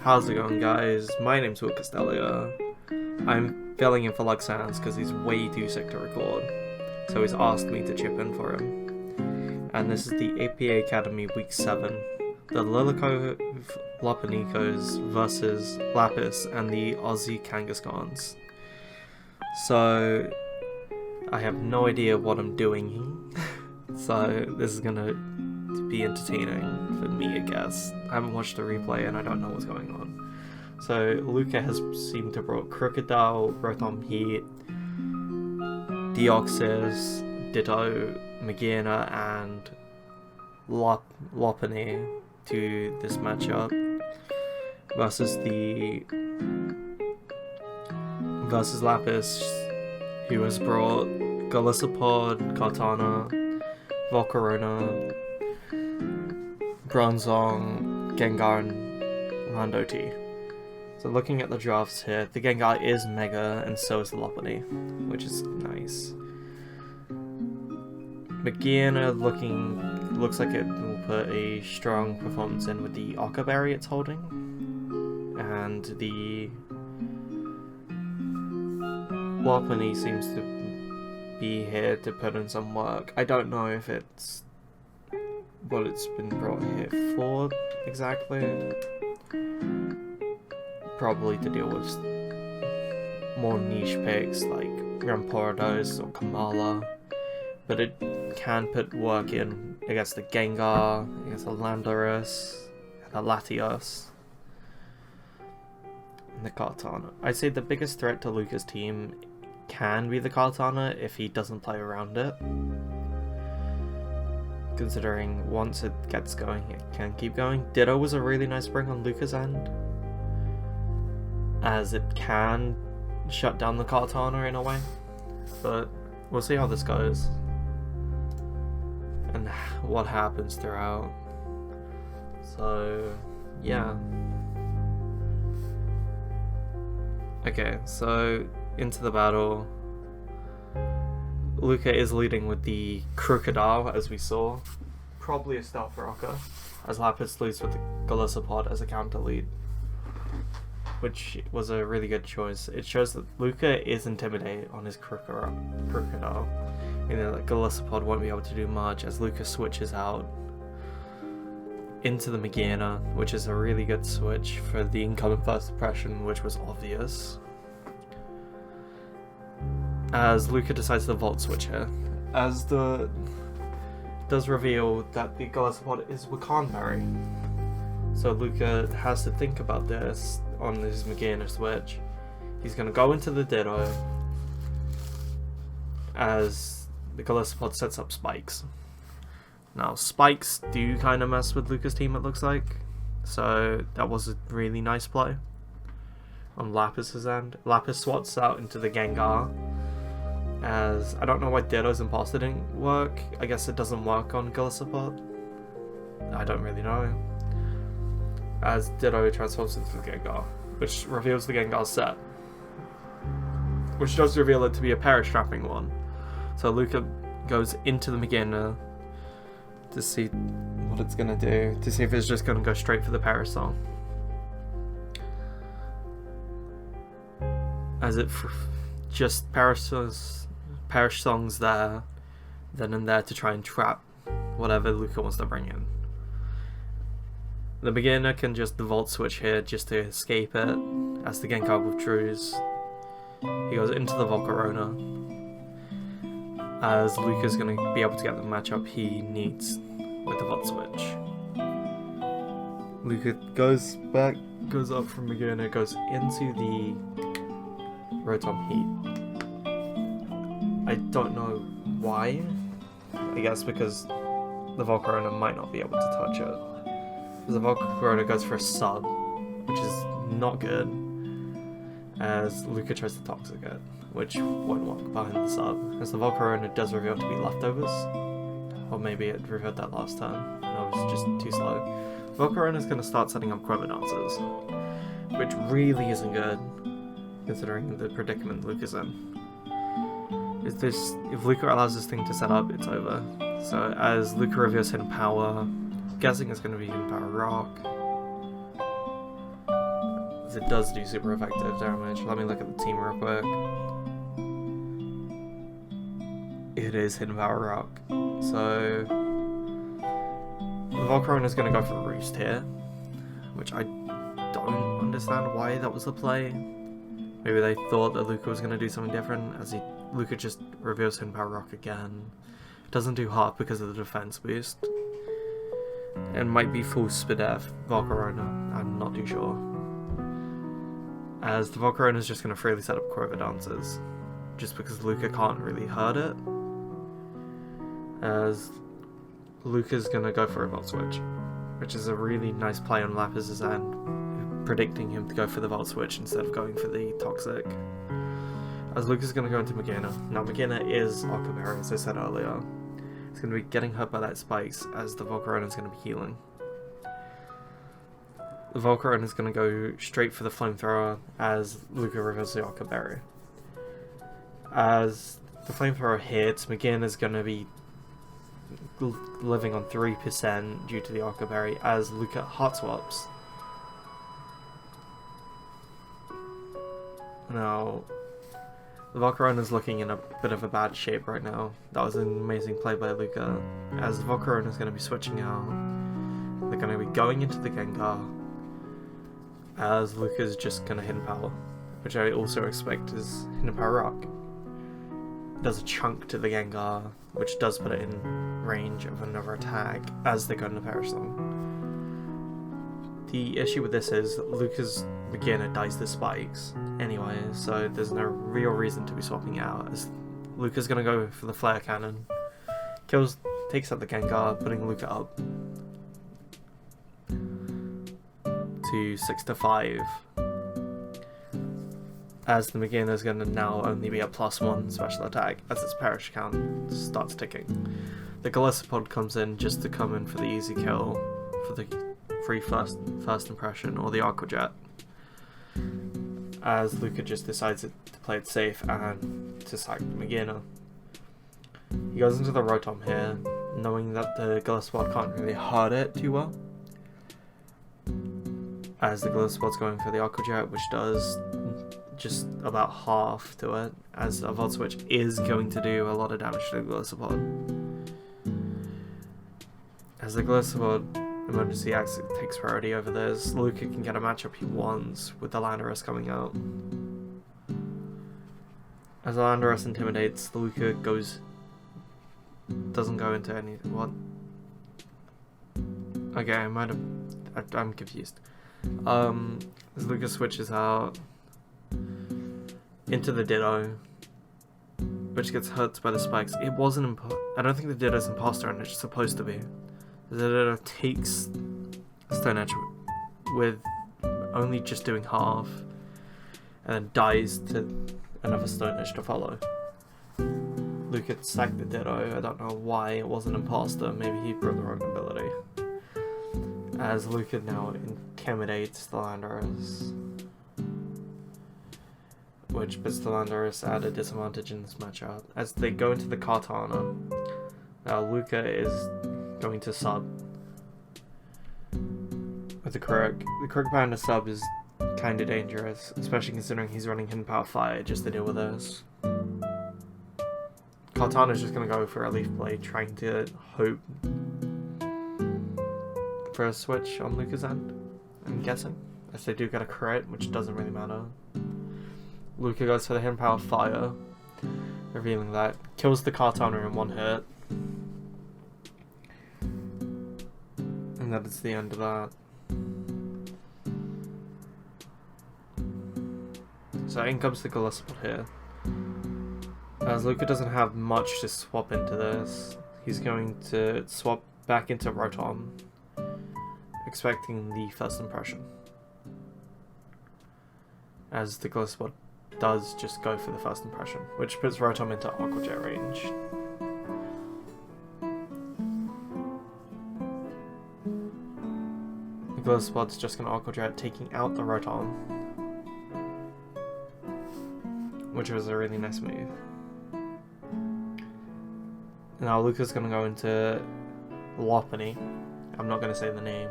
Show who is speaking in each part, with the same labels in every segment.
Speaker 1: How's it going, guys? My name's Will Castelia. I'm filling in for Luxans because he's way too sick to record, so he's asked me to chip in for him. And this is the APA Academy Week 7. The Lilico Lopanicos versus Lapis and the Aussie Kangaskons. So, I have no idea what I'm doing, so this is gonna be entertaining for me, I guess. I haven't watched the replay and I don't know what's going on. So Luca has seemed to have brought Crocodile, Rotom Heat, Deoxys, Ditto, Magearna, and Lopunny to this matchup versus Lapis, who has brought Golisopod, Kartana, Volcarona, Bronzong, Gengar, and Landoti. So looking at the drafts here, the Gengar is Mega, and so is the Lopunny, which is nice. Magearna looks like it will put a strong performance in with the Occa Berry it's holding, and the Lopunny seems to be here to put in some work. I don't know if it's what it's been brought here for exactly. Probably to deal with more niche picks like Rampardos or Kamala, but it can put work in against the Gengar, against the Landorus, the Latios, and the Kartana. I'd say the biggest threat to Luca's team can be the Kartana if he doesn't play around it, considering once it gets going, it can keep going. Ditto was a really nice bring on Luca's end, as it can shut down the Kartana in a way, but we'll see how this goes and what happens throughout. So yeah, okay, so into the battle. Luca is leading with the Crocodile, as we saw. Probably a Stealth Rocker, as Lapis leads with the Golisopod as a counter lead, which was a really good choice. It shows that Luca is intimidated on his Crocodile, meaning that Golisopod won't be able to do much as Luca switches out into the Magearna, which is a really good switch for the incoming first impression, which was obvious. As Luca decides to Volt Switch here, as the does reveal that the Golisopod is Wakanberry. So Luca has to think about this on his Magearna switch. He's going to go into the Ditto as the Golisopod sets up Spikes. Now Spikes do kind of mess with Luca's team, it looks like, so that was a really nice play on Lapis's end. Lapis swats out into the Gengar, as I don't know why Ditto's Imposter didn't work. I guess it doesn't work on Golisopod. I don't really know. As Ditto transforms into the Gengar, which reveals the Gengar set, which does reveal it to be a Perish Trapping one. So Luca goes into the Magearna to see what it's gonna do, to see if it's just gonna go straight for the Perish Song. As it just Perish Songs there, then and there to try and trap whatever Luca wants to bring in. The Magearna can just Volt Switch here just to escape it, as the Gengar withdraws. He goes into the Volcarona, as Luca's going to be able to get the matchup he needs with the Volt Switch. Luca goes up from Magearna, goes into the Rotom Heat. I don't know why. I guess because the Volcarona might not be able to touch it. The Volcarona goes for a sub, which is not good, as Luca tries to Toxic it, which won't work behind the sub, as the Volcarona does reveal to be leftovers. Or maybe it revealed that last time, and I was just too slow. Volcarona's going to start setting up Quiver Dances, which really isn't good, considering the predicament Luca's in. If Luca allows this thing to set up, it's over. So as Luca reveals Hidden Power, I'm guessing it's going to be Hidden Power Rock. because it does do super effective damage. Let me look at the team real quick. It is Hidden Power Rock. So the Volcarona is going to go for Roost here, which I don't understand why that was the play. Maybe they thought that Luca was going to do something different, as Luca just reveals Hidden Power Rock again. It doesn't do half because of the defense boost. It might be full Spadef Volcarona, I'm not too sure. As the Volcarona is just going to freely set up Quiver Dances, just because Luca can't really hurt it. As Luca's going to go for a Volt Switch, which is a really nice play on Lapis' end, predicting him to go for the Volt Switch instead of going for the Toxic. As Luca's going to go into Magina. Now Magina is Aqua Berry, as I said earlier. It's going to be getting hurt by that Spikes, as the Volcarona is going to be healing. The Volcarona is going to go straight for the Flamethrower as Luca reveals the Aqua Berry. As the Flamethrower hits, Magina is going to be living on 3% due to the Aqua Berry as Luca Heart Swaps. Now, the Volcarona is looking in a bit of a bad shape right now. That was an amazing play by Luca. As the Volcarona is going to be switching out, they're going to be going into the Gengar, as Luca is just going to Hidden Power, which I also expect is Hidden Power Rock. It does a chunk to the Gengar, which does put it in range of another attack as they go into Perish Song. The issue with this is Luca's Beginner dies to Spikes anyway, so there's no real reason to be swapping out, as Luca's gonna go for the Flare Cannon. Takes out the Gengar, putting Luca up to 6-5. As the Beginner is gonna now only be a +1 special attack as its Perish count starts ticking. The Golisopod comes in just to come in for the easy kill for the free first impression or the Aqua Jet, as Luca just decides to play it safe and to sack the Magina. He goes into the Rotom here, knowing that the Golisopod can't really hurt it too well, as the Golisopod's going for the Aqua Jet, which does just about half to it, as a Volt Switch is going to do a lot of damage to the Golisopod. As the Golisopod Emergency Exit takes priority over this, Luca can get a matchup he wants with the Landorus coming out. As the Landorus intimidates, the Luca doesn't go into any... what? Okay, I'm confused. As Luca switches out into the Ditto, which gets hurt by the Spikes. It wasn't I don't think the Ditto's imposter, and it's supposed to be. The Ditto takes Stone Edge with only just doing half, and then dies to another Stone Edge to follow. Luca sacked the Ditto. I don't know why it wasn't imposter. Maybe he brought the wrong ability. As Luca now intimidates the Landorus, which puts the Landorus at a disadvantage in this matchup. As they go into the Kartana, now Luca is going to sub with the Crook. The Crook behind the sub is kind of dangerous, especially considering he's running Hidden Power Fire just to deal with this. Kartana is just going to go for a Leaf Blade, trying to hope for a switch on Luca's end, I'm guessing, as they do get a crit, which doesn't really matter. Luca goes for the Hidden Power Fire, revealing that, kills the Kartana in one hit. And that is the end of that. So in comes the Golisopod here. As Luca doesn't have much to swap into this, he's going to swap back into Rotom, expecting the first impression. As the Golisopod does just go for the first impression, which puts Rotom into Aqua Jet range. The Golisopod's just going to Aqua Jet, taking out the Rotom, which was a really nice move. Now Luca's going to go into Lopunny. I'm not going to say the name.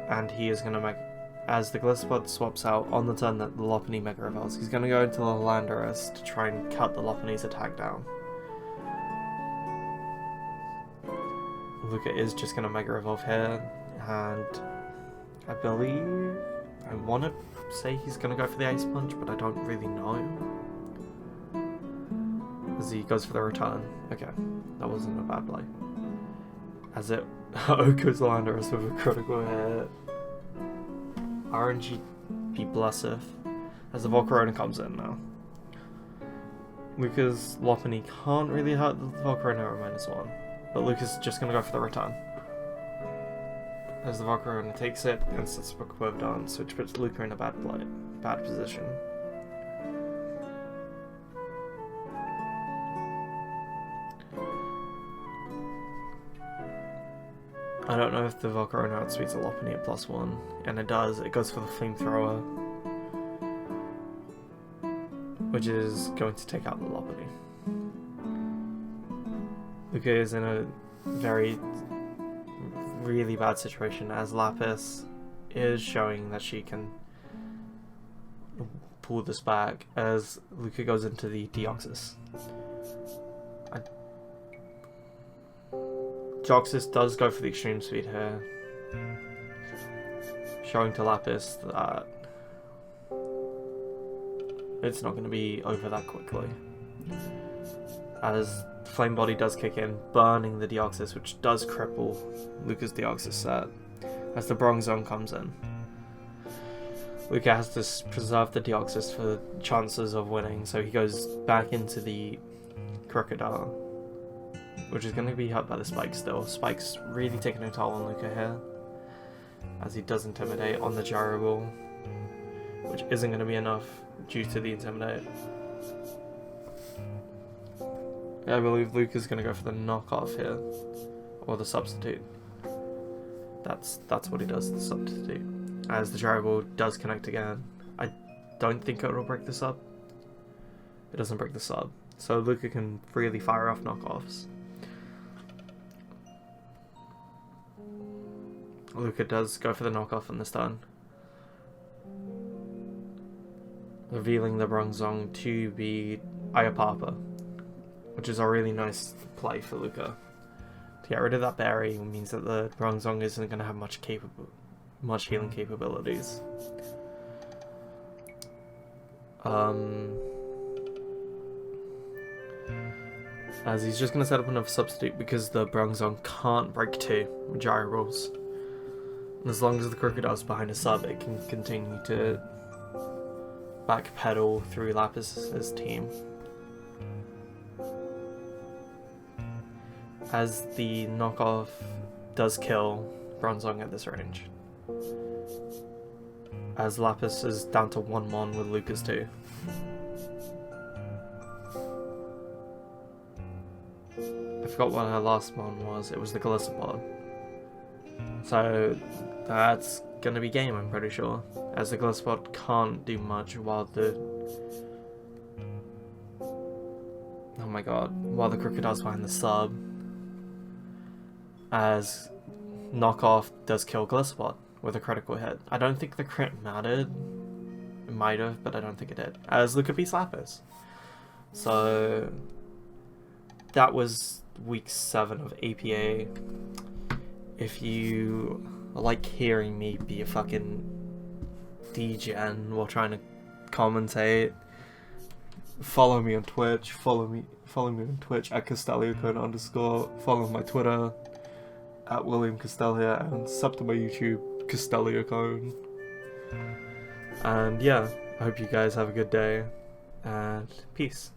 Speaker 1: and he is going to make, as the Gliscod swaps out on the turn that the Lopunny Mega Revolves, he's going to go into the Landorus to try and cut the Lopunny's attack down. Luca is just going to Mega Revolve here, and I believe, I want to say he's going to go for the Ace Punch, but I don't really know. As he goes for the return. Okay, that wasn't a bad play. As it Oko's Landorus with a critical hit. RNG be blesseth. As the Volcarona comes in now. Luca's Lopunny can't really hurt the Volcarona at -1. But Luca's just going to go for the return. As the Volcarona takes it and sets up a Curved Dance, which puts Luca in a bad position. I don't know if the Volcarona outspeeds the Lopunny at +1, and it does. It goes for the Flamethrower, which is going to take out the Lopunny. Luca is in a really bad situation, as Lapis is showing that she can pull this back as Luca goes into the Deoxys. Deoxys does go for the extreme speed here, showing to Lapis that it's not going to be over that quickly. As Flame Body does kick in, burning the Deoxys, which does cripple Luca's Deoxys set, as the Bronzong comes in. Luca has to preserve the Deoxys for the chances of winning, so he goes back into the Crocodile, which is going to be hurt by the Spike still. Spike's really taking a toll on Luca here, as he does Intimidate on the Gyro Ball, which isn't going to be enough due to the Intimidate. I believe Luca's going to go for the knockoff here, or the substitute. That's what he does, the substitute. As the Gyro Ball does connect again. I don't think it will break the sub. It doesn't break the sub, so Luca can freely fire off knockoffs. Luca does go for the knockoff on this turn, revealing the Bronzong to be Ayapapa, which is a really nice play for Luca. To get rid of that berry means that the Bronzong isn't going to have much healing capabilities. As he's just going to set up another substitute because the Bronzong can't break 2 with Gyro Balls. And as long as the Crocodile's behind a sub, it can continue to backpedal through Lapis's team. As the knockoff does kill Bronzong at this range. As Lapis is down to 1 mon with Luca's 2. I forgot what her last mon was. It was the Gliscod. So that's gonna be game, I'm pretty sure. As the Gliscod can't do much while the... Oh my god. While the Crocodile's behind the sub. As knockoff does kill Gliscod with a critical hit. I don't think the crit mattered. It might have, but I don't think it did. As Luca beats Lapis. So that was week 7 of APA. If you like hearing me be a fucking degen while trying to commentate, follow me on Twitch. Follow me on Twitch at CastellioCone_. Follow my Twitter at William Castelia, and sub to my YouTube, CastellioCone. And yeah, I hope you guys have a good day, and peace.